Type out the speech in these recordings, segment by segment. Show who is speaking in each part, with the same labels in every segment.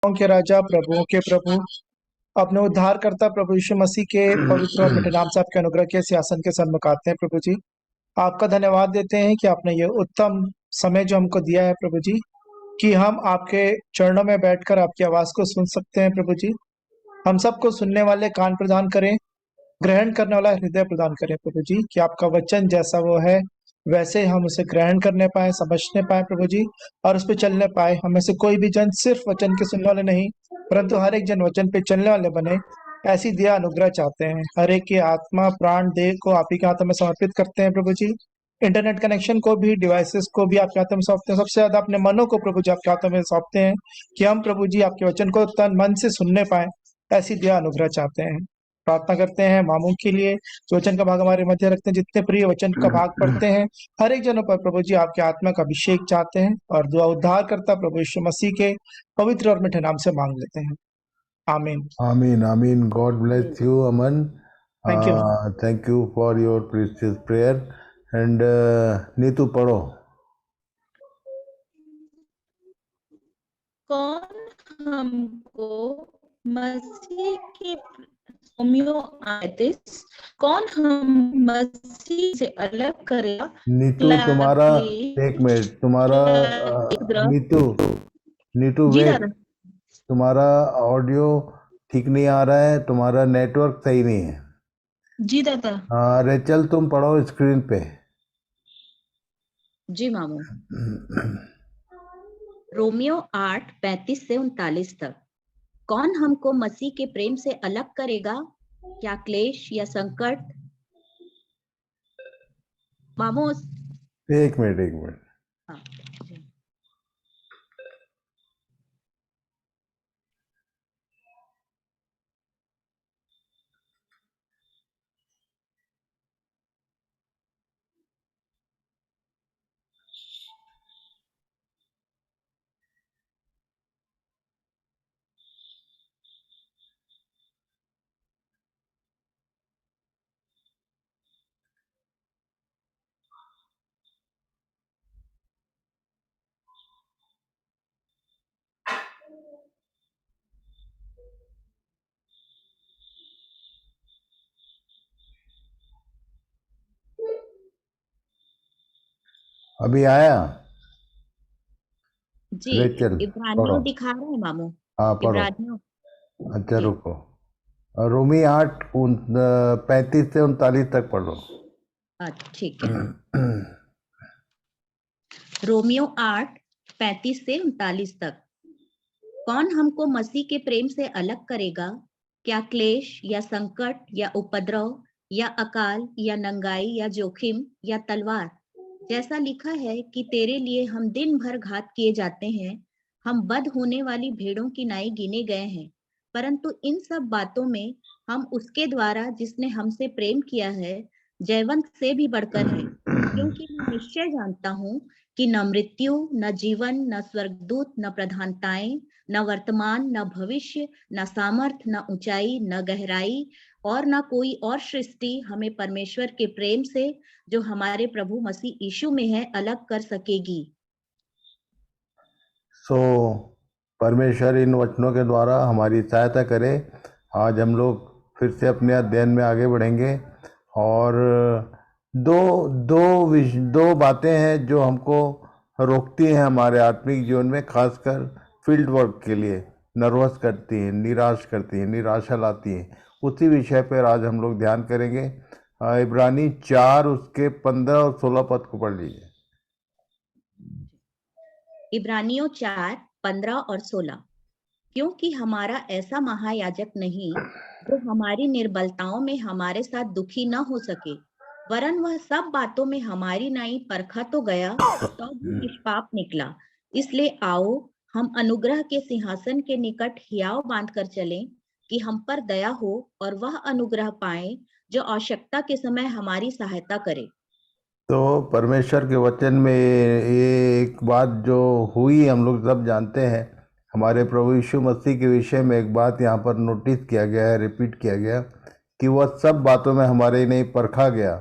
Speaker 1: के राजा, प्रभुओं के प्रभु, अपने उद्धारकर्ता प्रभु यीशु मसीह के पवित्र और मिठे नाम से आपके अनुग्रह के सिंहासन के सन्मुख आते हैं प्रभु जी। आपका धन्यवाद देते हैं कि आपने ये उत्तम समय जो हमको दिया है प्रभु जी, कि हम आपके चरणों में बैठकर आपकी आवाज को सुन सकते हैं प्रभु जी। हम सबको सुनने वाले कान प्रदान करें, ग्रहण करने वाला हृदय प्रदान करें प्रभु जी, कि आपका वचन जैसा वो है वैसे हम उसे ग्रहण करने पाए, समझने पाए प्रभु जी, और उस पर चलने पाए। हमें से कोई भी जन सिर्फ वचन के सुनने वाले नहीं, परंतु हर एक जन वचन पे चलने वाले बने, ऐसी दिया अनुग्रह चाहते हैं। हर एक की आत्मा, प्राण, देह को आप ही के हाथों में समर्पित करते हैं प्रभु जी। इंटरनेट कनेक्शन को भी, डिवाइसेस को भी आपके हाथों में सौंपते हैं। सबसे ज्यादा अपने मनों को प्रभु जी आपके हाथों में सौंपते हैं, कि हम प्रभु जी आपके वचन को तन मन से सुनने पाए। ऐसी दिया अनुग्रह चाहते हैं। प्रार्थना करते हैं मामू के लिए, जो वचन का भाग हमारे मध्य रखते हैं, जितने प्रिय वचन का भाग पढ़ते हैं, हर एक जनों पर प्रभु जी आपके आत्मा का अभिषेक चाहते हैं, और दुआ उद्धार करता प्रभु यीशु मसीह के पवित्र और मिठे नाम से मांग लेते हैं। आमीन।
Speaker 2: Amen, Amen. God bless you, Aman.
Speaker 1: Thank you.
Speaker 2: Thank you for your precious prayer. And Neetu पढ़ो।
Speaker 3: कौन हमको मसीह के रोमियो 38, कौन हम मसीह से अलग करेगा?
Speaker 2: नीतू तुम्हारा एक मिनट, तुम्हारा नीतू
Speaker 3: जी
Speaker 2: वेट,
Speaker 3: दादा।
Speaker 2: तुम्हारा ऑडियो ठीक नहीं आ रहा है, तुम्हारा नेटवर्क सही नहीं है।
Speaker 3: जी दादा।
Speaker 2: रेचल तुम पढ़ो स्क्रीन पे।
Speaker 3: जी मामू। रोमियो 8:35 से 39 तक। कौन हमको मसीह के प्रेम से अलग करेगा? क्या क्लेश या संकट? मामू
Speaker 2: एक मिनट।
Speaker 3: हाँ, जी।
Speaker 2: अभी आया?
Speaker 3: जी इब्रानियों दिखा रहे हैं मामू।
Speaker 2: हाँ पढ़ो।
Speaker 3: इब्रानियों।
Speaker 2: अच्छा रुको, रोमी 8:35 से 39 तक पढ़ो।
Speaker 3: ठीक है। रोमियो 8:35 से 39 तक। कौन हमको मसीह के प्रेम से अलग करेगा? क्या क्लेश या संकट या उपद्रव या अकाल या नंगाई या जोखिम या तलवार? जैसा लिखा है कि तेरे लिए हम दिन भर घात किए जाते हैं, हम बद होने वाली भेड़ों की नाई गिने गए हैं। परंतु इन सब बातों में हम उसके द्वारा जिसने हमसे प्रेम किया है जयवंत से भी बढ़कर है, क्योंकि मैं निश्चय जानता हूँ कि न मृत्यु, न जीवन, न स्वर्गदूत, न प्रधानताएं, न वर्तमान, न भविष्य, न सामर्थ, न ऊंचाई, न गहराई और न कोई और सृष्टि हमें परमेश्वर के प्रेम से जो हमारे प्रभु मसीह यीशु में है अलग कर सकेगी।
Speaker 2: परमेश्वर इन वचनों के द्वारा हमारी सहायता करे। आज हम लोग फिर से अपने अध्ययन में आगे बढ़ेंगे, और दो बातें हैं जो हमको रोकती हैं हमारे आत्मिक जीवन में, खासकर फील्ड वर्क के लिए नर्वस करती हैं, निराश करती हैं, निराशा लाती हैं। उसी विषय पर आज हम लोग ध्यान करेंगे। इब्रानी 4 उसके 15 और 16 पद को पढ़ लीजिए।
Speaker 3: इब्रानियों 4:15 और 16। क्योंकि हमारा ऐसा महायाजक नहीं जो हमारी निर्बलताओं में हमारे साथ दुखी न हो सके, वरन वह सब बातों में हमारी नाई परखा तो गया तो भी निष्पाप निकला। इसलिए आओ हम अनुग्रह के सिंहासन के निकट हियाव बांध कर चलें, कि हम पर दया हो और वह अनुग्रह पाए जो आवश्यकता के समय हमारी सहायता करे।
Speaker 2: तो परमेश्वर के वचन में ये एक बात जो हुई हम लोग सब जानते हैं। हमारे प्रभु यीशु मसीह के विषय में एक बात यहाँ पर नोटिस किया गया है, रिपीट किया गया, कि वह सब बातों में हमारे नहीं परखा गया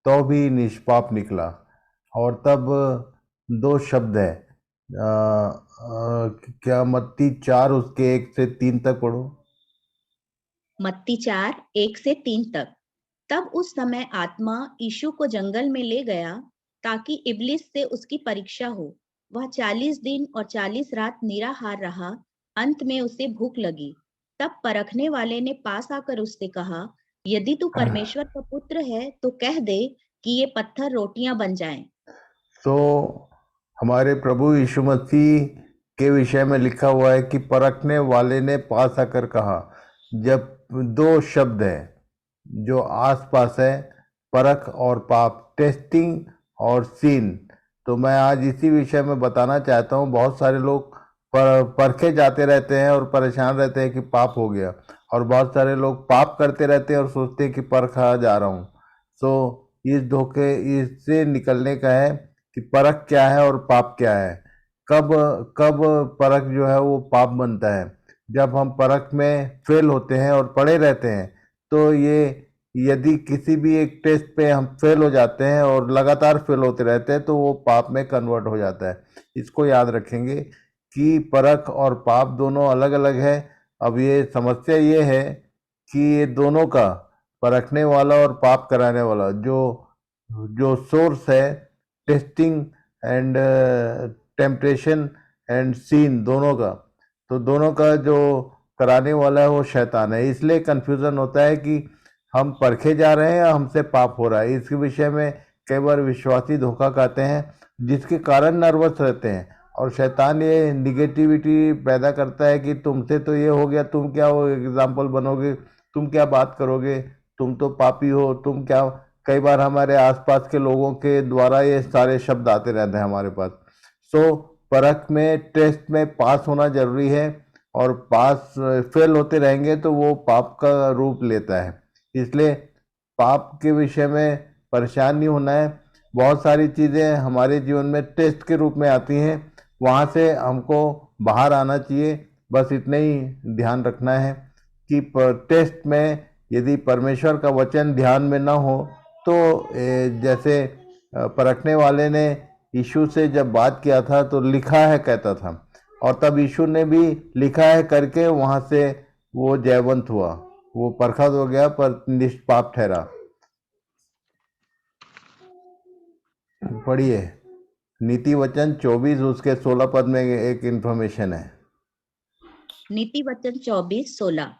Speaker 2: तो भी निष्पाप निकला। और तब दो शब्द हैं, क्या मत्ती 4 उसके 1 से 3 तक पढ़ो।
Speaker 3: मत्ती 4, 1 से 3 तक। तब उस समय आत्मा यीशु को जंगल में ले गया ताकि इब्लिस से उसकी परीक्षा हो। वह 40 दिन और 40 रात निराहार रहा। अंत में उसे भूख लगी। तब परखने वाले ने पास आकर उससे कहा, यदि तू परमेश्वर का पुत्र है तो कह दे कि ये पत्थर रोटियां बन जाएं।
Speaker 2: तो हमारे प्रभु यीशु मसीह के विषय में लिखा हुआ है कि परखने वाले ने पास आकर कहा। जब दो शब्द हैं जो आसपास है, परख और पाप, टेस्टिंग और सीन। तो मैं आज इसी विषय में बताना चाहता हूँ। बहुत सारे लोग परखे जाते रहते हैं और परेशान रहते हैं कि पाप हो गया, और बहुत सारे लोग पाप करते रहते हैं और सोचते हैं कि परखा जा रहा हूँ। सो इस धोखे इससे निकलने का है कि परख क्या है और पाप क्या है। कब कब परख जो है वो पाप बनता है, जब हम परख में फेल होते हैं और पड़े रहते हैं। तो ये यदि किसी भी एक टेस्ट पे हम फेल हो जाते हैं और लगातार फेल होते रहते हैं तो वो पाप में कन्वर्ट हो जाता है। इसको याद रखेंगे कि परख और पाप दोनों अलग अलग है। अब ये समस्या ये है कि ये दोनों का, परखने वाला और पाप कराने वाला, जो जो सोर्स है, testing and temptation and sin, दोनों का, तो दोनों का जो कराने वाला है वो शैतान है। इसलिए कन्फ्यूज़न होता है कि हम परखे जा रहे हैं या हमसे पाप हो रहा है। इसके विषय में कई बार विश्वासी धोखा खाते हैं, जिसके कारण नर्वस रहते हैं। और शैतान ये निगेटिविटी पैदा करता है कि तुमसे तो ये हो गया, तुम क्या वो एग्जाम्पल बनोगे, तुम क्या बात करोगे, तुम तो पापी हो, तुम क्या। कई बार हमारे आसपास के लोगों के द्वारा ये सारे शब्द आते रहते हैं हमारे पास। सो परख में, टेस्ट में पास होना जरूरी है, और पास फेल होते रहेंगे तो वो पाप का रूप लेता है। इसलिए पाप के विषय में परेशान नहीं होना है। बहुत सारी चीज़ें हमारे जीवन में टेस्ट के रूप में आती हैं, वहाँ से हमको बाहर आना चाहिए। बस इतना ही ध्यान रखना है कि टेस्ट में यदि परमेश्वर का वचन ध्यान में ना हो तो जैसे परखने वाले ने यीशु से जब बात किया था तो लिखा है कहता था, और तब यीशु ने भी लिखा है करके वहाँ से वो जयवंत हुआ। वो परखा तो गया पर निष्पाप ठहरा। पढ़िए नीति वचन 24 उसके 16 पद में एक इंफॉर्मेशन है।
Speaker 3: नीति वचन 24:16।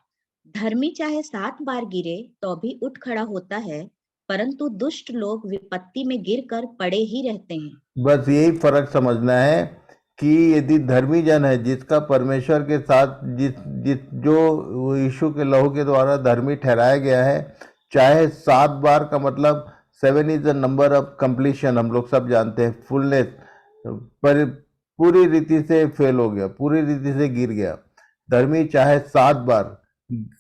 Speaker 3: धर्मी चाहे 7 बार गिरे तो भी उठ खड़ा होता है, परंतु दुष्ट लोग विपत्ति में गिरकर पड़े ही रहते हैं।
Speaker 2: बस यही फर्क समझना है कि यदि धर्मी जन है, जिसका परमेश्वर के साथ जिस जिस जो यीशु के लहू के द्वारा धर्मी ठहराया गया है, चाहे 7 बार का मतलब 7 is the number of completion, हम लोग सब जानते हैं, फुलनेस, पर पूरी रीति से फेल हो गया, पूरी रीति से गिर गया। धर्मी चाहे 7 बार,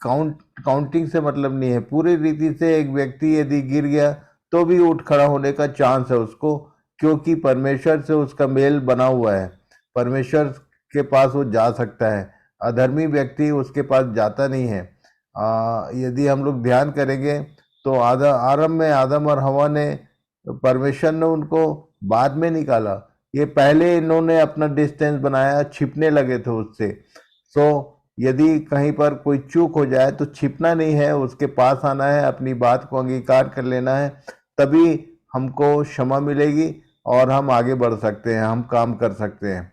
Speaker 2: काउंटिंग से मतलब नहीं है, पूरी रीति से एक व्यक्ति यदि गिर गया तो भी उठ खड़ा होने का चांस है उसको, क्योंकि परमेश्वर से उसका मेल बना हुआ है। परमेश्वर के पास वो जा सकता है, अधर्मी व्यक्ति उसके पास जाता नहीं है। यदि हम लोग ध्यान करेंगे तो आरंभ में आदम और हवा ने, परमेश्वर ने उनको बाद में निकाला, ये पहले इन्होंने अपना डिस्टेंस बनाया, छिपने लगे थे उससे। सो यदि कहीं पर कोई चूक हो जाए तो छिपना नहीं है, उसके पास आना है, अपनी बात को अंगीकार कर लेना है, तभी हमको क्षमा मिलेगी और हम आगे बढ़ सकते हैं, हम काम कर सकते हैं।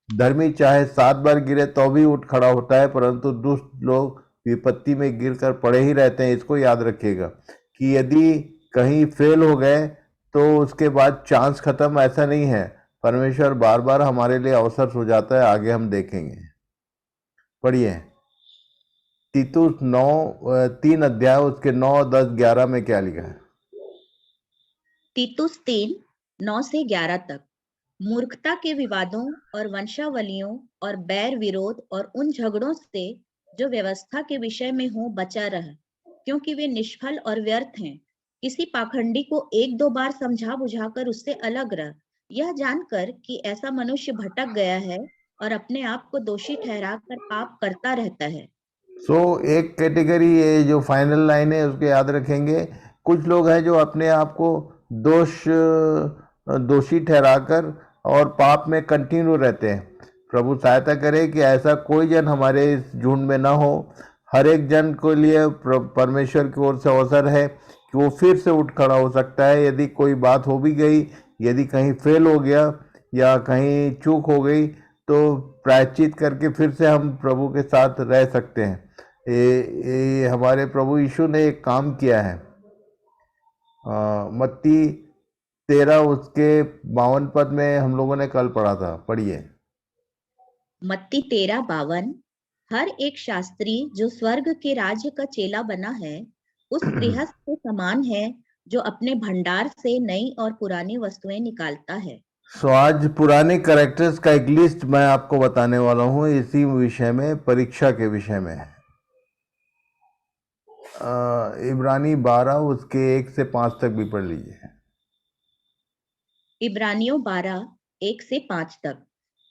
Speaker 2: धर्मी चाहे 7 बार गिरे तो भी उठ खड़ा होता है, परंतु दुष्ट लोग विपत्ति में गिरकर पड़े ही रहते हैं। इसको याद रखिएगा कि यदि कहीं फेल हो गए तो उसके बाद चांस खत्म, ऐसा नहीं है। परमेश्वर बार बार हमारे लिए अवसर हो जाता है, आगे हम देखेंगे। पढ़िए तीतुस 3 अध्याय उसके 9, 10, 11 में क्या लिखा है।
Speaker 3: तीतुस 3, 9 से 11 तक। मूर्खता के विवादों और वंशावलियों और बैर विरोध और उन झगड़ों से जो व्यवस्था के विषय में हो बचा रह, क्योंकि वे निष्फल और व्यर्थ हैं। किसी पाखंडी को 1-2 बार समझा बुझाकर उससे अलग रह, यह जानकर कि ऐसा मनुष्य भटक गया है और अपने आप को दोषी ठहराकर पाप करता रहता है।
Speaker 2: एक कैटेगरी, ये जो फाइनल लाइन है उसको याद रखेंगे। कुछ लोग हैं जो अपने आप को दोषी ठहराकर और पाप में कंटिन्यू रहते हैं। प्रभु सहायता करे कि ऐसा कोई जन हमारे इस झुंड में ना हो। हर एक जन के लिए परमेश्वर की ओर से अवसर है कि वो फिर से उठ खड़ा हो सकता है। यदि कोई बात हो भी गई, यदि कहीं फेल हो गया या कहीं चूक हो गई, तो प्रायश्चित करके फिर से हम प्रभु के साथ रह सकते हैं। ये हमारे प्रभु यीशु ने एक काम किया है। मत्ती 13 उसके 52 पद में हम लोगों ने कल पढ़ा था, पढ़िए।
Speaker 3: मत्ती 13:52। हर एक शास्त्री जो स्वर्ग के राज्य का चेला बना है उस गृहस्थ के समान है जो अपने भंडार से नई और पुरानी वस्तुएं निकालता है।
Speaker 2: सो आज पुराने कैरेक्टर्स का एक लिस्ट मैं आपको बताने वाला हूँ इसी विषय में, परीक्षा के विषय में। इब्रानी 12 उसके 1 से 5 तक भी पढ़ लीजिए।
Speaker 3: इब्रानियों 12:1 से 5 तक।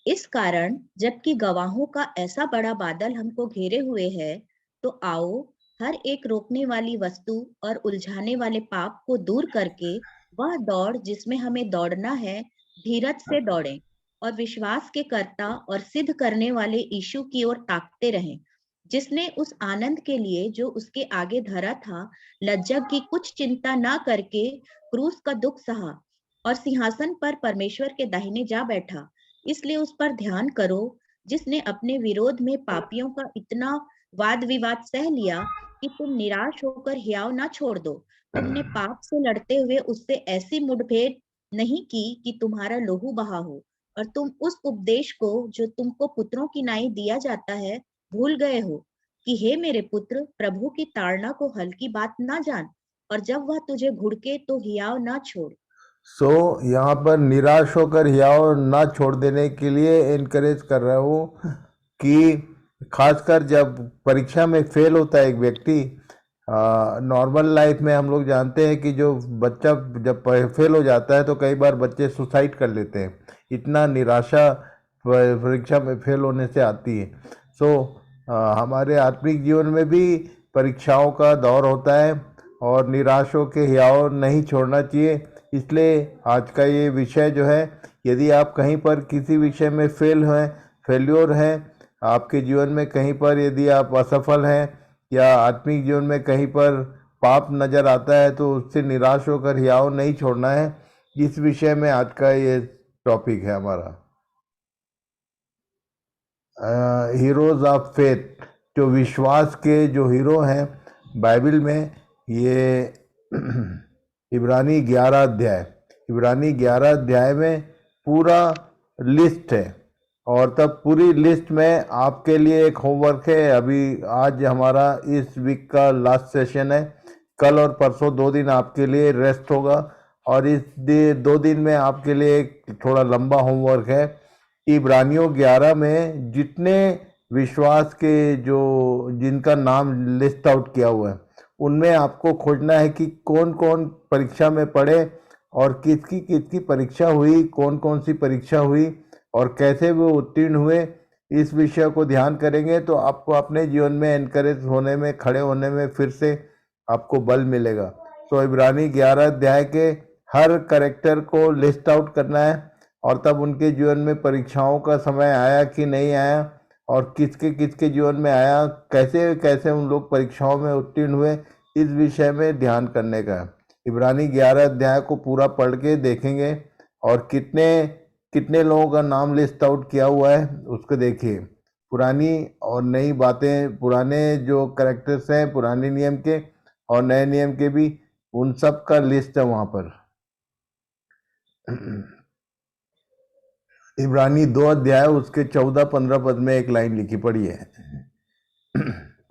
Speaker 3: इस कारण जबकि गवाहों का ऐसा बड़ा बादल हमको घेरे हुए है, तो आओ हर एक रोकने वाली वस्तु और उलझाने वाले पाप को दूर करके वह दौड़ जिसमें हमें दौड़ना है धीरज से दौड़ें और विश्वास के कर्ता और सिद्ध करने वाले यीशु की ओर ताकते रहें, जिसने उस आनंद के लिए जो उसके आगे धरा था लज्जा की कुछ चिंता ना करके क्रूस का दुख सहा और सिंहासन पर परमेश्वर के दाहिने जा बैठा। इसलिए उस पर ध्यान करो जिसने अपने विरोध में पापियों का इतना वाद विवाद सह लिया कि तुम निराश होकर हियाव ना छोड़ दो। तुमने पाप से लड़ते हुए उससे ऐसी मुठभेड़ नहीं की कि तुम्हारा लहू बहा हो, और तुम उस उपदेश को जो तुमको पुत्रों की नाई दिया जाता है भूल गए हो कि हे मेरे पुत्र, प्रभु की ताड़ना को हल्की बात ना जान, और जब वह तुझे घुड़के तो हियाव ना छोड़।
Speaker 2: यहाँ पर निराश होकर हियाव ना छोड़ देने के लिए इनकरेज कर रहा हूँ कि खासकर जब परीक्षा में फेल होता है एक व्यक्ति, नॉर्मल लाइफ में हम लोग जानते हैं कि जो बच्चा जब फेल हो जाता है तो कई बार बच्चे सुसाइड कर लेते हैं। इतना निराशा परीक्षा में फेल होने से आती है। हमारे आत्मिक जीवन में भी परीक्षाओं का दौर होता है और निराश होकर हियाव नहीं छोड़ना चाहिए। इसलिए आज का ये विषय जो है, यदि आप कहीं पर किसी विषय में फेल्योर हैं, आपके जीवन में कहीं पर यदि आप असफल हैं या आत्मिक जीवन में कहीं पर पाप नज़र आता है, तो उससे निराश होकर हियाव नहीं छोड़ना है। इस विषय में आज का ये टॉपिक है हमारा, हीरोज ऑफ फेथ। जो विश्वास के जो हीरो हैं बाइबल में, ये इब्रानी 11 अध्याय में पूरा लिस्ट है। और तब पूरी लिस्ट में आपके लिए एक होमवर्क है। अभी आज हमारा इस वीक का लास्ट सेशन है। कल और परसों 2 दिन आपके लिए रेस्ट होगा, और इस 2 दिन में आपके लिए एक थोड़ा लंबा होमवर्क है। इब्रानियों 11 में जितने विश्वास के जिनका नाम लिस्ट आउट किया हुआ है, उनमें आपको खोजना है कि कौन कौन परीक्षा में पढ़े और किसकी परीक्षा हुई, कौन कौन सी परीक्षा हुई और कैसे वो उत्तीर्ण हुए। इस विषय को ध्यान करेंगे तो आपको अपने जीवन में एनकरेज होने में, खड़े होने में फिर से आपको बल मिलेगा। तो इब्रानी 11 अध्याय के हर कैरेक्टर को लिस्ट आउट करना है, और तब उनके जीवन में परीक्षाओं का समय आया कि नहीं आया, और किसके जीवन में आया, कैसे कैसे उन लोग परीक्षाओं में उत्तीर्ण हुए, इस विषय में ध्यान करने का है। इब्रानी 11 अध्याय को पूरा पढ़ के देखेंगे, और कितने लोगों का नाम लिस्ट आउट किया हुआ है उसको देखिए। पुरानी और नई बातें, पुराने जो कैरेक्टर्स हैं पुराने नियम के और नए नियम के भी, उन सब का लिस्ट है वहाँ पर। इब्रानी 2 अध्याय उसके 14-15 पद में एक लाइन लिखी, पड़ी है।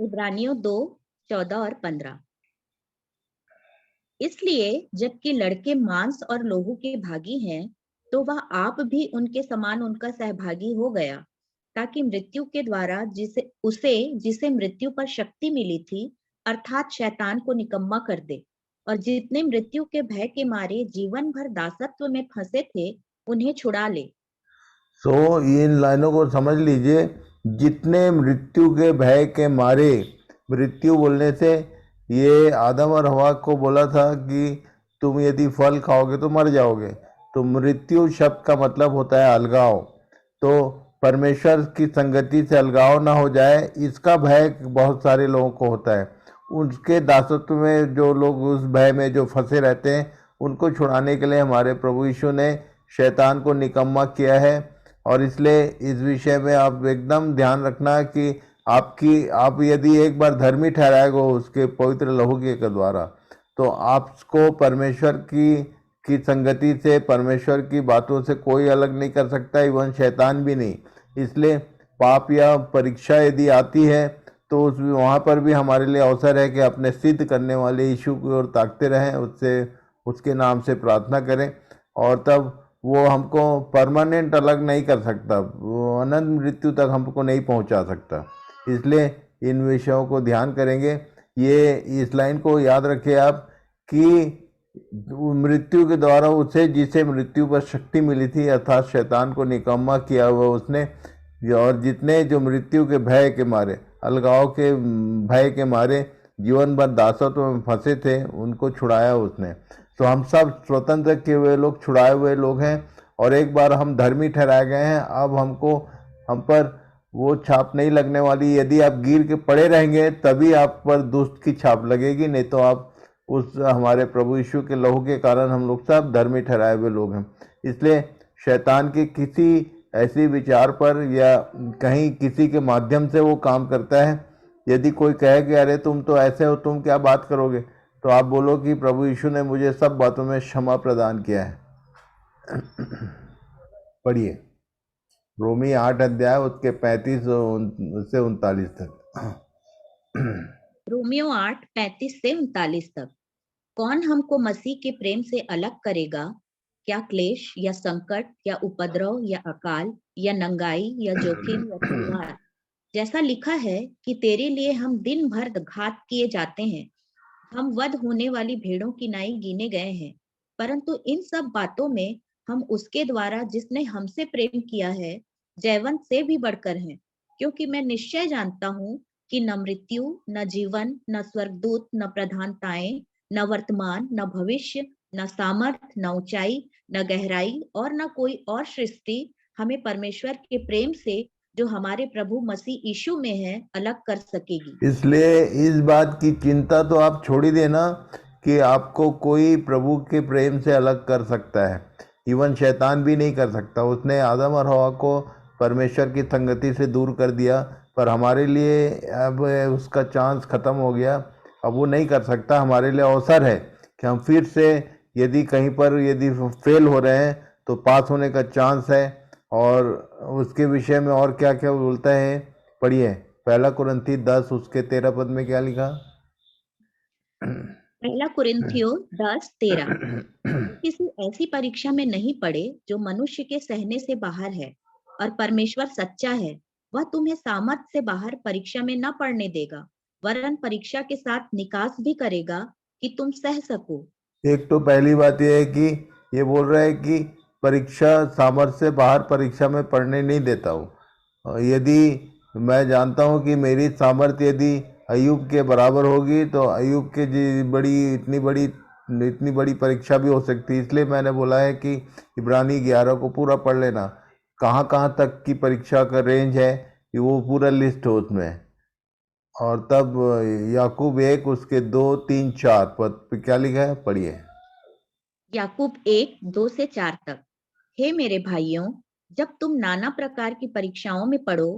Speaker 3: इब्रानियों 2:14 और 15। इसलिए जबकि लड़के मांस और लोहू के भागी हैं, तो वह आप भी उनके समान उनका सहभागी हो गया, ताकि मृत्यु के द्वारा जिसे मृत्यु पर शक्ति मिली थी, अर्थात शैतान को निकम्मा कर दे, और जितने मृत्यु के भय के मारे जीवन भर दासत्व में फंसे थे उन्हें छुड़ा ले।
Speaker 2: इन लाइनों को समझ लीजिए। जितने मृत्यु के भय के मारे, मृत्यु बोलने से ये आदम और हवा को बोला था कि तुम यदि फल खाओगे तो मर जाओगे। तो मृत्यु शब्द का मतलब होता है अलगाव। तो परमेश्वर की संगति से अलगाव ना हो जाए, इसका भय बहुत सारे लोगों को होता है। उसके दासत्व में जो लोग उस भय में जो फंसे रहते हैं, उनको छुड़ाने के लिए हमारे प्रभु यीशु ने शैतान को निकम्मा किया है। और इसलिए इस विषय में आप एकदम ध्यान रखना कि आप यदि एक बार धर्मी ठहराए गो उसके पवित्र लहू के द्वारा, तो आपको परमेश्वर की संगति से, परमेश्वर की बातों से कोई अलग नहीं कर सकता, इवन शैतान भी नहीं। इसलिए पाप या परीक्षा यदि आती है तो वहाँ पर भी हमारे लिए अवसर है कि अपने सिद्ध करने वाले यीशु की ओर ताकते रहें, उसके नाम से प्रार्थना करें, और तब वो हमको परमानेंट अलग नहीं कर सकता, वो अनंत मृत्यु तक हमको नहीं पहुंचा सकता। इसलिए इन विषयों को ध्यान करेंगे। ये इस लाइन को याद रखें आप कि मृत्यु के द्वारा उसे, जिसे मृत्यु पर शक्ति मिली थी, अर्थात शैतान को निकम्मा किया हुआ उसने, और जितने जो मृत्यु के भय के मारे, अलगाव के भय के मारे जीवन भर दासत्व में फंसे थे, उनको छुड़ाया उसने। तो हम सब स्वतंत्र किए हुए लोग, छुड़ाए हुए लोग हैं, और एक बार हम धर्मी ठहराए गए हैं। अब हम पर वो छाप नहीं लगने वाली। यदि आप गिर के पड़े रहेंगे तभी आप पर दुष्ट की छाप लगेगी, नहीं तो आप उस हमारे प्रभु यीशु के लहू के कारण हम लोग सब धर्मी ठहराए हुए लोग हैं। इसलिए शैतान के किसी ऐसी विचार पर या कहीं किसी के माध्यम से वो काम करता है। यदि कोई कहे कि अरे तुम तो ऐसे हो, तुम क्या बात करोगे, तो आप बोलो कि प्रभु यीशु ने मुझे सब बातों में क्षमा प्रदान किया है। पढ़िए रोमी 8 अध्याय उसके 35 से 39 तक।
Speaker 3: रोमियो 8 35 से 39 तक। कौन हमको मसीह के प्रेम से अलग करेगा? क्या क्लेश या संकट या उपद्रव या अकाल या नंगाई या जोखिम या तलवार? जैसा लिखा है कि तेरे लिए हम दिन भर घात किए जाते हैं, हम वध होने वाली भेड़ों की नाई गिने गए हैं। परंतु इन सब बातों में हम उसके द्वारा जिसने हमसे प्रेम किया है जयवंत से भी बढ़कर हैं। क्योंकि मैं निश्चय जानता हूँ कि न मृत्यु, न जीवन, न स्वर्गदूत, न प्रधानताएं, न वर्तमान, न भविष्य, न सामर्थ, न ऊंचाई, न गहराई और न कोई और सृष्टि हमें परमेश्वर के प्रेम से जो हमारे प्रभु मसीह यीशु में है अलग कर सकेगी।
Speaker 2: इसलिए इस बात की चिंता तो आप छोड़ ही देना कि आपको कोई प्रभु के प्रेम से अलग कर सकता है। इवन शैतान भी नहीं कर सकता। उसने आदम और हवा को परमेश्वर की संगति से दूर कर दिया, पर हमारे लिए अब उसका चांस खत्म हो गया। अब वो नहीं कर सकता। हमारे लिए अवसर है कि हम फिर से यदि कहीं पर यदि फेल हो रहे हैं तो पास होने का चांस है। और उसके विषय में और क्या क्या बोलता है, पढ़िए। 1 कुरिन्थी 10 उसके 13 पद में क्या लिखा?
Speaker 3: 1 कुरिन्थियों 10:13। किसी ऐसी परीक्षा में नहीं पड़े जो मनुष्य के सहने से बाहर है, और परमेश्वर सच्चा है, वह तुम्हें सामर्थ से बाहर परीक्षा में न पड़ने देगा, वरन परीक्षा के साथ निकास भी करेगा कि तुम सह सको।
Speaker 2: एक तो पहली बात यह है कि ये बोल रहा है कि परीक्षा सामर्थ्य से बाहर परीक्षा में पढ़ने नहीं देता हूँ। यदि मैं जानता हूँ कि मेरी सामर्थ्य यदि अय्यूब के बराबर होगी तो अय्यूब के इतनी बड़ी परीक्षा भी हो सकती है। इसलिए मैंने बोला है कि इब्रानी 11 को पूरा पढ़ लेना। कहाँ कहाँ तक की परीक्षा का रेंज है कि वो पूरा लिस्ट हो उसमें। और तब याकूब 1 उसके 2, 3, 4 पद पे क्या लिखा है, पढ़िए।
Speaker 3: याकूब 1:2 से 4 तक। हे मेरे भाइयों, जब तुम नाना प्रकार की परीक्षाओं में पड़ो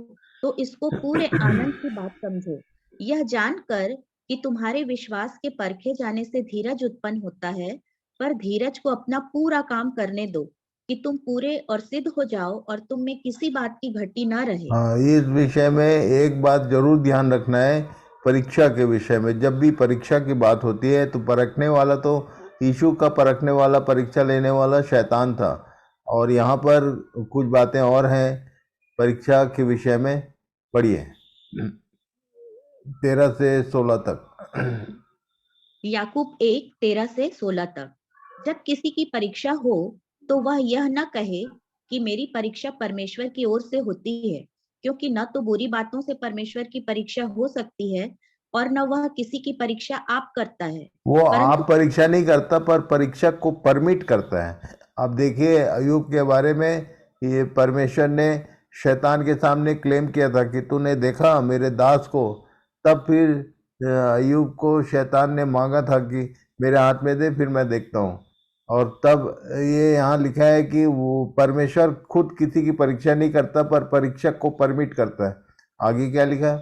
Speaker 3: तो इसको पूरे आनंद की बात समझो, यह जानकर कि तुम्हारे विश्वास के परखे जाने से धीरज उत्पन्न होता है। पर धीरज को अपना पूरा काम करने दो कि तुम पूरे और सिद्ध हो जाओ और तुम में किसी बात की घटी ना रहे।
Speaker 2: हाँ, इस विषय में एक बात जरूर ध्यान रखना है। परीक्षा के विषय में जब भी परीक्षा की बात होती है तो परखने वाला तो यीशु का परखने वाला, परीक्षा लेने वाला शैतान था। और यहाँ पर कुछ बातें और हैं परीक्षा के विषय में, पढ़िए 13 से 16 तक।
Speaker 3: याकूब 1:13 से 16 तक। जब किसी की परीक्षा हो तो वह यह न कहे कि मेरी परीक्षा परमेश्वर की ओर से होती है, क्योंकि न तो बुरी बातों से परमेश्वर की परीक्षा हो सकती है और न वह किसी की परीक्षा आप करता है,
Speaker 2: वो
Speaker 3: परंतु
Speaker 2: आप परीक्षा नहीं करता, पर परीक्षा को परमिट करता है। अब देखिए अयूब के बारे में ये परमेश्वर ने शैतान के सामने क्लेम किया था कि तूने देखा मेरे दास को। तब फिर अयूब को शैतान ने मांगा था कि मेरे हाथ में दे, फिर मैं देखता हूँ। और तब ये यहाँ लिखा है कि वो परमेश्वर खुद किसी की परीक्षा नहीं करता, पर परीक्षक को परमिट करता है। आगे क्या लिखा है?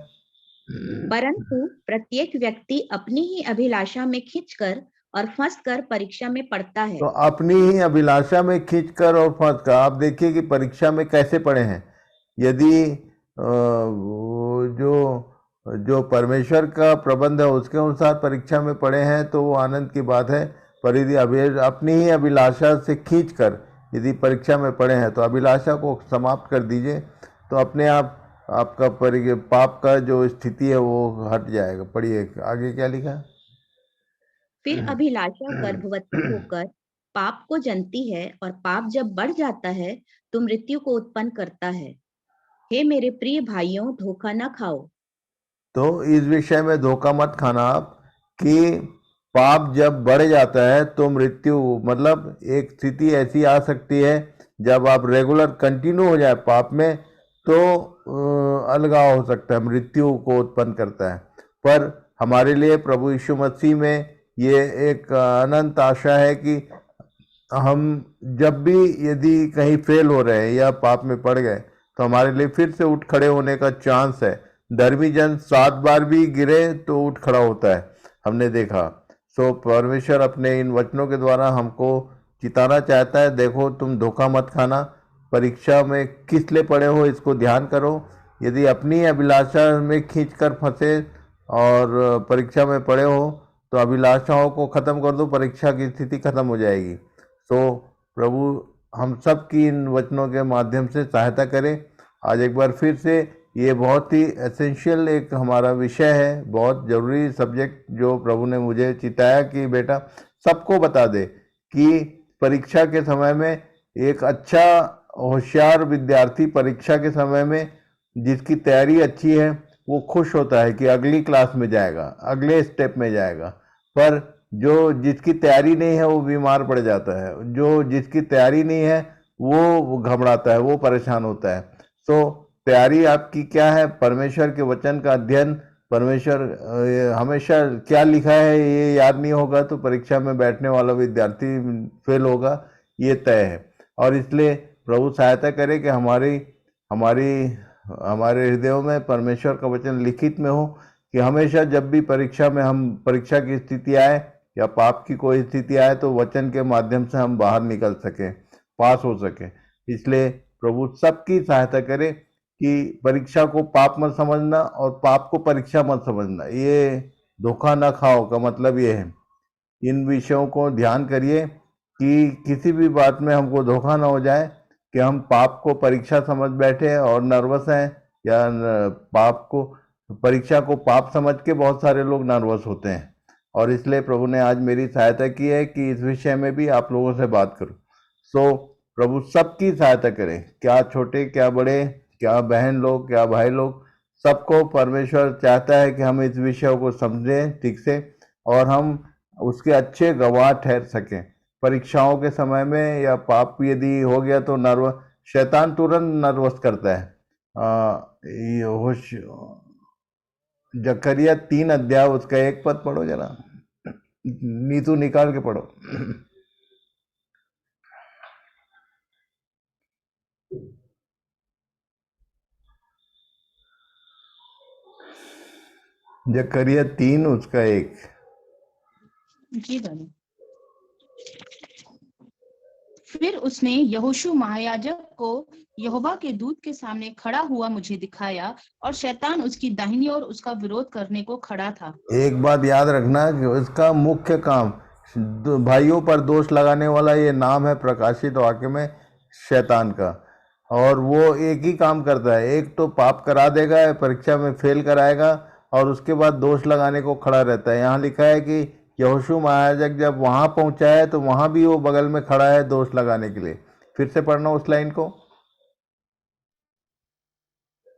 Speaker 3: परंतु प्रत्येक व्यक्ति अपनी ही अभिलाषा में खींचकर और फंसकर परीक्षा में पड़ता है।
Speaker 2: तो अपनी ही अभिलाषा में खींचकर और फंसकर, आप देखिए कि परीक्षा में कैसे पड़े हैं। यदि वो जो परमेश्वर का प्रबंध है उसके अनुसार परीक्षा में पड़े हैं तो वो आनंद की बात है। पर यदि अपनी ही अभिलाषा से खींचकर यदि परीक्षा में पड़े हैं तो अभिलाषा को समाप्त कर दीजिए, तो अपने आप आपका पाप का जो स्थिति है वो हट जाएगा। पढ़िए आगे क्या लिखा है?
Speaker 3: फिर अभिलाषा गर्भवती होकर पाप को जनती है, और पाप जब बढ़ जाता है तो मृत्यु को उत्पन्न करता है। हे मेरे प्रिय भाइयों, धोखा न खाओ।
Speaker 2: तो इस विषय में धोखा मत खाना आप कि पाप जब बढ़ जाता है तो मृत्यु, मतलब एक स्थिति ऐसी आ सकती है जब आप रेगुलर कंटिन्यू हो जाए पाप में तो अलगाव हो सकता है, मृत्यु को उत्पन्न करता है। पर हमारे लिए प्रभु यीशु मसीह में ये एक अनंत आशा है कि हम जब भी यदि कहीं फेल हो रहे हैं या पाप में पड़ गए तो हमारे लिए फिर से उठ खड़े होने का चांस है। धर्मी जन 7 बार भी गिरे तो उठ खड़ा होता है, हमने देखा। सो परमेश्वर अपने इन वचनों के द्वारा हमको चिताना चाहता है, देखो तुम धोखा मत खाना, परीक्षा में किस लिए पड़े हो इसको ध्यान करो। यदि अपनी अभिलाषा में खींच कर फंसे और परीक्षा में पड़े हो तो अभिलाषाओं को ख़त्म कर दो, परीक्षा की स्थिति खत्म हो जाएगी। तो प्रभु हम सब की इन वचनों के माध्यम से सहायता करें। आज एक बार फिर से ये बहुत ही एसेंशियल एक हमारा विषय है, बहुत ज़रूरी सब्जेक्ट जो प्रभु ने मुझे चिताया कि बेटा सबको बता दे कि परीक्षा के समय में एक अच्छा होशियार विद्यार्थी परीक्षा के समय में जिसकी तैयारी अच्छी है वो खुश होता है कि अगली क्लास में जाएगा, अगले स्टेप में जाएगा। पर जो जिसकी तैयारी नहीं है वो बीमार पड़ जाता है, जो जिसकी तैयारी नहीं है वो घबराता है, वो परेशान होता है। तो तैयारी आपकी क्या है? परमेश्वर के वचन का अध्ययन। परमेश्वर हमेशा क्या लिखा है ये याद नहीं होगा तो परीक्षा में बैठने वाला विद्यार्थी फेल होगा, ये तय है। और इसलिए प्रभु सहायता करे कि हमारे हृदयों में परमेश्वर का वचन लिखित में हो कि हमेशा जब भी परीक्षा की स्थिति आए या पाप की कोई स्थिति आए तो वचन के माध्यम से हम बाहर निकल सकें, पास हो सकें। इसलिए प्रभु सबकी सहायता करे कि परीक्षा को पाप मत समझना और पाप को परीक्षा मत समझना। ये धोखा ना खाओ का मतलब ये है। इन विषयों को ध्यान करिए कि किसी भी बात में हमको धोखा ना हो जाए कि हम पाप को परीक्षा समझ बैठे और नर्वस हैं, या परीक्षा को पाप समझ के बहुत सारे लोग नर्वस होते हैं। और इसलिए प्रभु ने आज मेरी सहायता की है कि इस विषय में भी आप लोगों से बात करूं। सो प्रभु सबकी सहायता करें, क्या छोटे क्या बड़े, क्या बहन लोग क्या भाई लोग, सबको परमेश्वर चाहता है कि हम इस विषय को समझें ठीक से और हम उसके अच्छे गवाह ठहर सकें। परीक्षाओं के समय में या पाप यदि हो गया तो शैतान तुरंत नर्वस करता है। जकरिया 3 अध्याय उसका 1 पद पढ़ो जरा, नीतू निकाल के पढ़ो। जकरिया 3 उसका 1।
Speaker 4: जी दादा। फिर उसने यहोशू महायाजक को यहोवा के दूत के सामने खड़ा हुआ मुझे दिखाया, और शैतान उसकी दाहिनी ओर उसका विरोध करने को खड़ा था।
Speaker 2: एक बात याद रखना कि उसका मुख्य काम भाइयों पर दोष लगाने वाला ये नाम है प्रकाशित वाक्य में शैतान का। और वो एक ही काम करता है, एक तो पाप करा देगा, परीक्षा में फेल कराएगा और उसके बाद दोष लगाने को खड़ा रहता है। यहाँ लिखा है कि यहोशू महायाजक जब वहाँ पहुँचा है तो वहाँ भी वो बगल में खड़ा है दोष लगाने के लिए। फिर से पढ़ना उस लाइन को।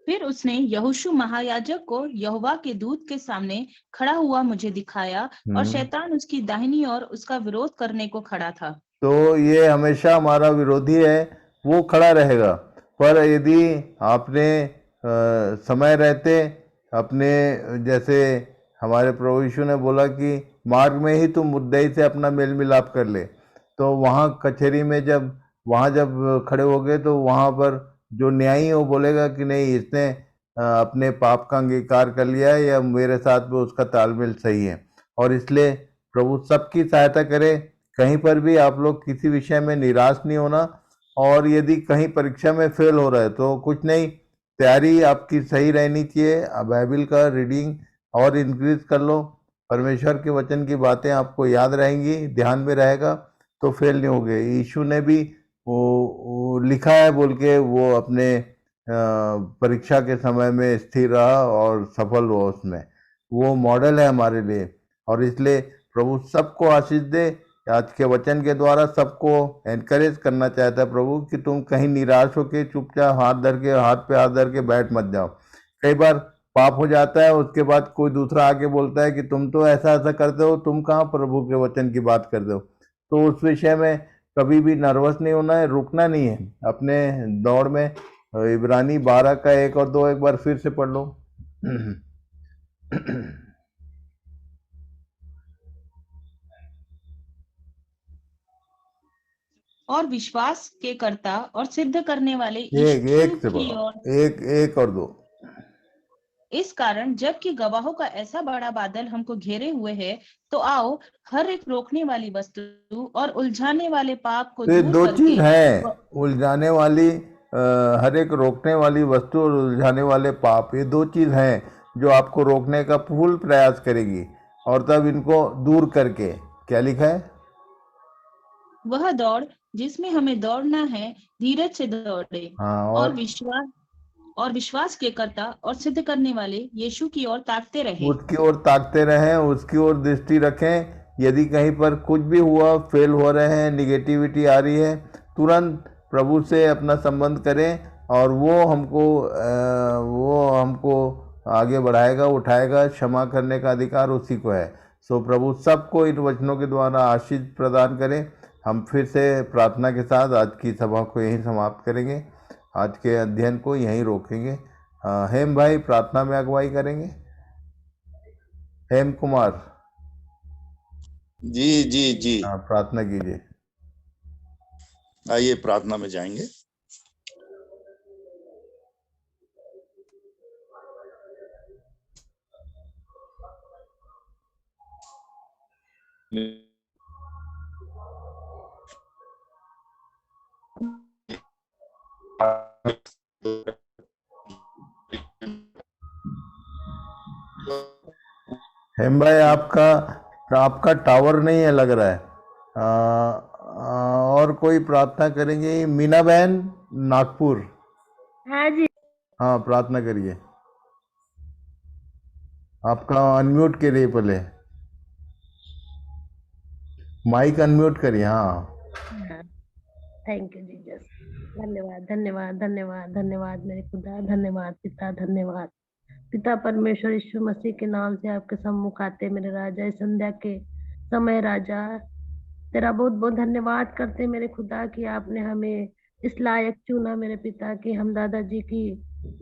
Speaker 4: फिर उसने यहोशू महायाजक को यहोवा के दूत के सामने खड़ा हुआ मुझे दिखाया, और शैतान उसकी दाहिनी ओर उसका विरोध करने को खड़ा था।
Speaker 2: तो ये हमेशा हमारा विरोधी है, वो खड़ा रहेगा। पर यदि आपने समय रहते अपने, जैसे हमारे प्रभु यीशु ने बोला कि मार्ग में ही तुम मुद्दई से अपना मेल मिलाप कर ले, तो वहाँ कचहरी में जब खड़े हो गए तो वहाँ पर जो न्यायी है वो बोलेगा कि नहीं, इसने अपने पाप का अंगीकार कर लिया है या मेरे साथ भी उसका तालमेल सही है। और इसलिए प्रभु सबकी सहायता करे। कहीं पर भी आप लोग किसी विषय में निराश नहीं होना, और यदि कहीं परीक्षा में फेल हो रहा है तो कुछ नहीं, तैयारी आपकी सही रहनी चाहिए। बाइबल का रीडिंग और इंक्रीज कर लो, परमेश्वर के वचन की बातें आपको याद रहेंगी, ध्यान में रहेगा, तो फेल नहीं होगे। यीशु ने भी वो लिखा है बोल के वो अपने परीक्षा के समय में स्थिर रहा और सफल हुआ उसमें। वो मॉडल है हमारे लिए। और इसलिए प्रभु सबको आशीष दे। आज के वचन के द्वारा सबको एनकरेज करना चाहता है प्रभु कि तुम कहीं निराश होकर चुपचाप हाथ पे हाथ धर के बैठ मत जाओ। कई बार पाप हो जाता है, उसके बाद कोई दूसरा आके बोलता है कि तुम तो ऐसा ऐसा करते हो, तुम कहाँ प्रभु के वचन की बात करते हो। तो उस विषय में कभी भी नर्वस नहीं होना है, रुकना नहीं है अपने दौड़ में। इब्रानी 12 का 1 और 2 एक बार फिर से पढ़ लो।
Speaker 4: और विश्वास के कर्ता और सिद्ध करने वाले
Speaker 2: एक
Speaker 4: यीशु
Speaker 2: से
Speaker 4: की
Speaker 2: पढ़ो,
Speaker 4: ओर
Speaker 2: एक और 2।
Speaker 4: इस कारण जबकि गवाहों का ऐसा बड़ा बादल हमको घेरे हुए है, तो आओ हर एक रोकने वाली वस्तु और उलझाने वाले पाप को
Speaker 2: तो ये
Speaker 4: दूर
Speaker 2: 2 चीज
Speaker 4: करके
Speaker 2: है, उलझाने वाली हर एक रोकने वाली वस्तु और उलझाने वाले पाप, ये 2 चीज हैं जो आपको रोकने का फुल प्रयास करेगी। और तब इनको दूर करके, क्या लिखा है,
Speaker 4: वह दौड़ जिसमें हमें दौड़ना है धीरज से दौड़े,
Speaker 2: हाँ,
Speaker 4: और विश्वास के कर्ता और सिद्ध करने वाले यीशु की ओर ताकते रहे।
Speaker 2: उसकी ओर ताकते रहें, उसकी ओर दृष्टि रखें। यदि कहीं पर कुछ भी हुआ, फेल हो रहे हैं, निगेटिविटी आ रही है, तुरंत प्रभु से अपना संबंध करें और वो हमको आगे बढ़ाएगा, उठाएगा। क्षमा करने का अधिकार उसी को है। सो प्रभु सबको इन वचनों के द्वारा आशीष प्रदान करें। हम फिर से प्रार्थना के साथ आज की सभा को यहीं समाप्त करेंगे, आज के अध्ययन को यहीं रोकेंगे। हेम भाई प्रार्थना में अगुवाई करेंगे। हेम कुमार
Speaker 5: जी जी जी,
Speaker 2: हाँ, प्रार्थना कीजिए।
Speaker 5: आइए प्रार्थना में जाएंगे।
Speaker 2: हेम भाई आपका टावर नहीं है लग रहा है। और कोई प्रार्थना करेंगे? मीना बहन नागपुर।
Speaker 6: हाँ जी।
Speaker 2: हाँ, प्रार्थना करिए। आपका अनम्यूट करिए, पहले माइक अनम्यूट करिए। हाँ,
Speaker 6: थैंक यू जीसस। धन्यवाद धन्यवाद धन्यवाद धन्यवाद मेरे खुदा, धन्यवाद पिता, धन्यवाद पिता परमेश्वर यीशु मसीह के नाम से आपके सम्मुख आते मेरे राजा, इस संध्या के समय राजा तेरा बहुत बहुत धन्यवाद करते मेरे खुदा कि आपने हमें इस लायक चुना मेरे पिता कि हम दादाजी की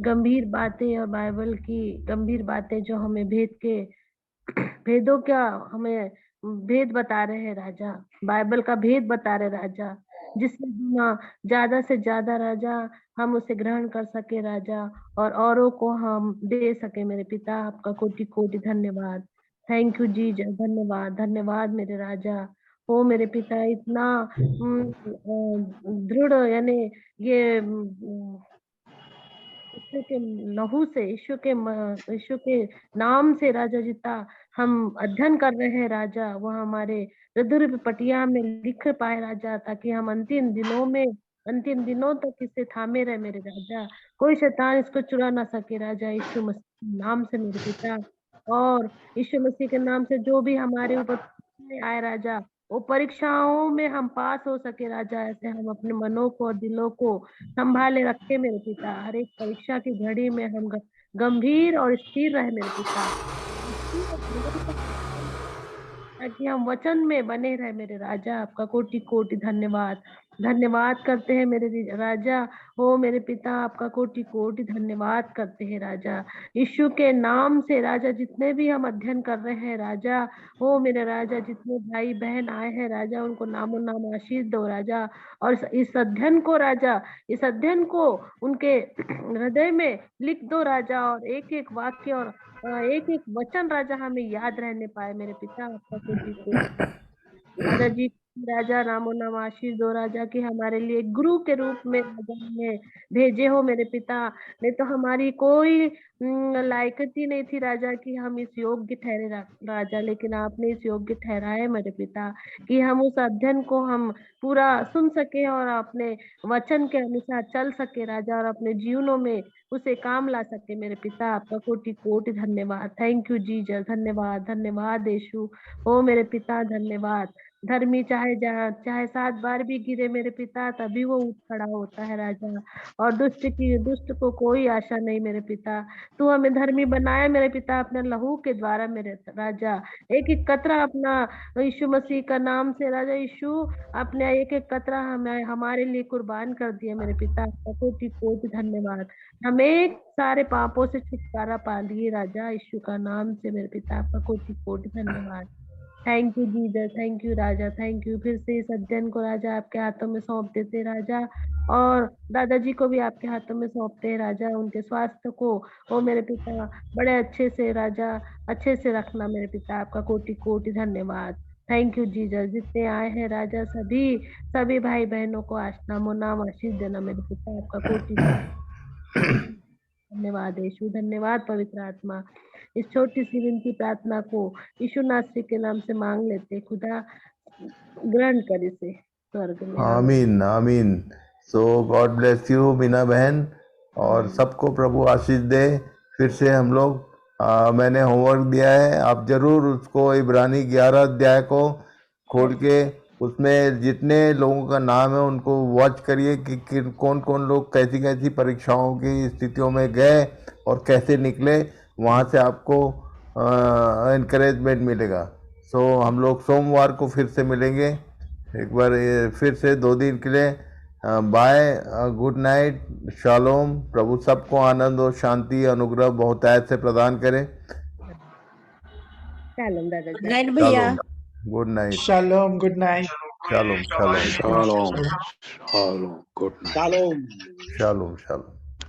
Speaker 6: गंभीर बातें और बाइबल की गंभीर बातें जो हमें भेदों का हमें भेद बता रहे हैं राजा, बाइबल का भेद बता रहे राजा, जिससे हम ज्यादा से ज्यादा राजा हम उसे ग्रहण कर सके राजा, और औरों को हम दे सके मेरे पिता। आपका कोटि कोटि धन्यवाद। थैंक यू जी, धन्यवाद धन्यवाद मेरे राजा। ओ मेरे पिता, इतना दृढ़ यानी ये यीशु के लहू से, यीशु के नाम से राजा जितना हम अध्ययन कर रहे हैं राजा, वह हमारे हृदय पे पटिया में लिख पाए राजा, ताकि हम अंतिम दिनों तक इसे थामे रहे मेरे राजा। कोई शैतान इसको चुरा ना सके राजा, यीशु मसीह के नाम से मेरे पिता। और यीशु मसीह के नाम से जो भी हमारे ऊपर आए राजा, वो परीक्षाओं में हम पास हो सके राजा। ऐसे हम अपने मनों को और दिलों को संभाले रखे मेरे पिता। हर एक परीक्षा की घड़ी में हम गंभीर और स्थिर रहे मेरे पिता। ताकि हम वचन में बने रहे मेरे राजा। आपका कोटि कोटि धन्यवाद। धन्यवाद करते हैं मेरे राजा। हो मेरे पिता, आपका कोटि कोटि धन्यवाद करते हैं राजा। यीशु के नाम से राजा, जितने भी हम अध्ययन कर रहे हैं राजा, हो मेरे राजा, जितने भाई बहन आए हैं राजा, उनको नामो नाम आशीष दो राजा। और इस अध्ययन को राजा, इस अध्ययन को उनके हृदय में लिख दो राजा, और एक एक वाक्य और एक एक वचन राजा हमें याद रहने पाए मेरे पिता। आपका कोटि कोटि राजा जी, राजा नामो नाम आशीष दो राजा, कि हमारे लिए गुरु के रूप में राजा हमें भेजे हो मेरे पिता। नहीं तो हमारी कोई लायकत ही नहीं थी राजा कि हम इस योग्य ठहरे राजा, लेकिन आपने इस योग्य ठहराए मेरे पिता, कि हम उस अध्ययन को हम पूरा सुन सके और अपने वचन के अनुसार चल सके राजा, और अपने जीवनों में उसे काम ला सके मेरे पिता। आपका कोटि कोटि धन्यवाद। Thank you Jesus. धन्यवाद धन्यवाद यीशु। ओ मेरे पिता धन्यवाद। धर्मी चाहे 7 बार भी गिरे मेरे पिता, तभी वो उठ खड़ा होता है राजा। और दुष्ट को कोई आशा नहीं मेरे पिता। तू हमें धर्मी बनाया मेरे पिता अपने लहू के द्वारा मेरे राजा। एक एक कतरा अपना यीशु मसीह का नाम से राजा, यीशु अपने एक एक कतरा हमें हमारे लिए कुर्बान कर दिया मेरे पिता। आपका कोटि कोटि धन्यवाद। हमें सारे पापों से छुटकारा पा लिए राजा, यीशु का नाम से मेरे पिता। आपका कोटि कोटि धन्यवाद। Thank you Jesus. Thank you Raja. Thank you. फिर से इस अध्ययन को राजा आपके हाथों में सौंप देते राजा, और दादाजी को भी आपके हाथों में सौंपते हैं राजा। उनके स्वास्थ्य को ओ मेरे पिता बड़े अच्छे से राजा, अच्छे से रखना मेरे पिता। आपका कोटि कोटि धन्यवाद। Thank you Jesus. जितने आए हैं राजा, सभी भाई बहनों को नामो नाम आशीष देना मेरे पिता। आपका कोटि धन्यवाद यीशु। धन्यवाद पवित्र आत्मा। इस छोटी सी विनती प्रार्थना को यीशु नासरी के नाम से मांग लेते। खुदा ग्रहण कर इसे स्वर्ग में।
Speaker 2: आमीन आमीन। सो गॉड ब्लेस यू मीना बहन, और सबको प्रभु आशीष दे। फिर से हम लोग मैंने होमवर्क दिया है, आप जरूर उसको इब्रानी 11 अध्याय को खोल के उसमें जितने लोगों का नाम है उनको वॉच करिए कि कौन कौन लोग कैसी कैसी परीक्षाओं की स्थितियों में गए और कैसे निकले। वहाँ से आपको इनकरेजमेंट मिलेगा। सो हम लोग सोमवार को फिर से मिलेंगे एक बार फिर से 2 दिन के लिए। बाय, गुड नाइट, शालोम। प्रभु सबको आनंद और शांति अनुग्रह बहुतायत से प्रदान करे।
Speaker 6: शालोम दादाजी।
Speaker 7: गुड नाइट भैया।
Speaker 2: Good night.
Speaker 1: Shalom, good night.
Speaker 2: Shalom shalom
Speaker 5: shalom shalom good night.
Speaker 2: Shalom shalom.